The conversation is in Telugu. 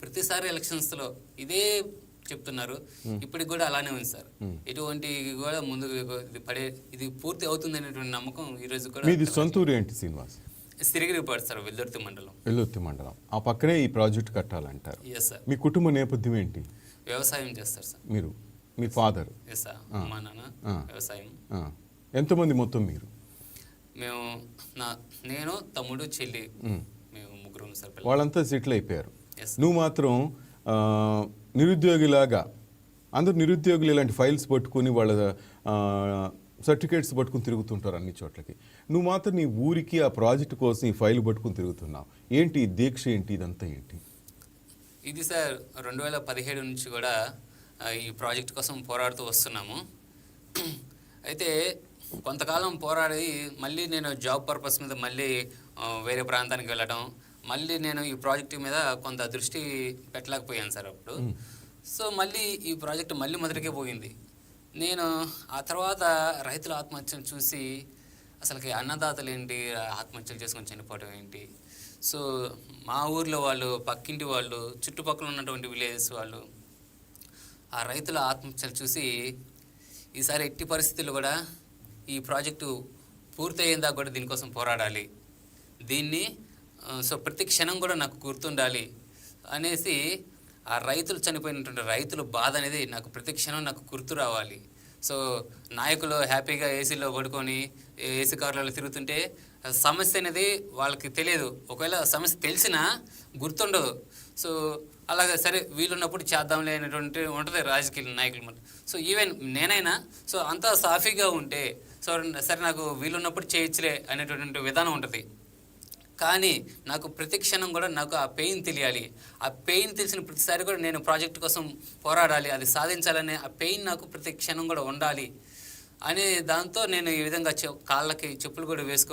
ప్రతిసారి ఎలక్షన్స్లో ఇదే చెప్తున్నారు. ఇప్పటికి కూడా అలానే ఉంది సార్. ఎటువంటి కూడా ముందు ఇది పూర్తి అవుతుంది అనేటువంటి నమ్మకం ఈ రోజు కూడా. మీది సొంతూరు ఏంటి శ్రీనివాస్? సిరిగిరిపాడు సార్, వెల్దుర్తి మండలం. వెల్దుర్తి మండలం. ఆ పక్కనే ఈ ప్రాజెక్ట్ కట్టాలంటారు. Yes sir. మీ కుటుంబ నేపథ్యం ఏంటి? వ్యవసాయం చేస్తారు సార్. మీరు, మీ ఫాదర్? ఎస్ సార్, మా నాన్న వ్యవసాయం. ఎంతమంది మొత్తం మీరు? మేము నేను తమ్ముడు చెల్లి, మేము ముగ్గురు సార్. వాళ్ళంతా సెటిల్ అయిపోయారు. నువ్వు మాత్రం నిరుద్యోగిలాగా, అందరు నిరుద్యోగులు ఇలాంటి ఫైల్స్ పట్టుకుని వాళ్ళ సర్టిఫికేట్స్ పట్టుకుని తిరుగుతుంటారు అన్ని చోట్లకి. నువ్వు మాత్రం నీ ఊరికి ఆ ప్రాజెక్ట్ కోసం ఈ ఫైల్ పట్టుకుని తిరుగుతున్నావు. ఏంటి దీక్ష, ఏంటి ఇదంతా ఏంటి? ఇది సార్ 2017 నుంచి కూడా ఈ ప్రాజెక్ట్ కోసం పోరాడుతూ వస్తున్నాము. అయితే కొంతకాలం పోరాడి మళ్ళీ నేను జాబ్ పర్పస్ మీద మళ్ళీ వేరే ప్రాంతానికి వెళ్ళడం, మళ్ళీ నేను ఈ ప్రాజెక్ట్ మీద కొంత దృష్టి పెట్టలేకపోయాను సార్ అప్పుడు. సో మళ్ళీ ఈ ప్రాజెక్ట్ మళ్ళీ మొదటికే పోయింది. నేను ఆ తర్వాత రైతుల ఆత్మహత్యను చూసి అసలుకి అన్నదాతలు ఏంటి ఆత్మహత్యలు చేసుకొని చనిపోవడం ఏంటి, సో మా ఊర్లో వాళ్ళు, పక్కింటి వాళ్ళు, చుట్టుపక్కల ఉన్నటువంటి విలేజెస్ వాళ్ళు ఆ రైతుల ఆత్మహత్యలు చూసి ఈసారి ఎట్టి పరిస్థితుల్లో కూడా ఈ ప్రాజెక్టు పూర్తయ్యేందాకా కూడా దీనికోసం పోరాడాలి, దీన్ని సో ప్రతి క్షణం కూడా నాకు గుర్తుండాలి అనేసి ఆ రైతులు చనిపోయినటువంటి రైతుల బాధ అనేది నాకు ప్రతి క్షణం నాకు గుర్తు రావాలి. సో నాయకులు హ్యాపీగా ఏసీలో పడుకొని ఏసీ కార్లలో తిరుగుతుంటే సమస్య అనేది వాళ్ళకి తెలియదు, ఒకవేళ సమస్య తెలిసినా గుర్తుండదు. సో అలాగే సరే వీలున్నప్పుడు చేద్దాంలే అనేటువంటి ఉంటుంది రాజకీయ నాయకులు. సో ఈవెన్ నేనైనా సో అంతా సాఫీగా ఉంటే సో సరే నాకు వీలున్నప్పుడు చేయొచ్చులే అనేటువంటి విధానం ఉంటుంది. కానీ నాకు ప్రతి క్షణం కూడా నాకు ఆ పెయిన్ తెలియాలి. ఆ పెయిన్ తెలిసిన ప్రతిసారి కూడా నేను ప్రాజెక్ట్ కోసం పోరాడాలి, అది సాధించాలనే ఆ పెయిన్ నాకు ప్రతి క్షణం కూడా ఉండాలి అనే దాంతో నేను ఈ విధంగా కాళ్ళకి చెప్పులు కూడా వేసుకో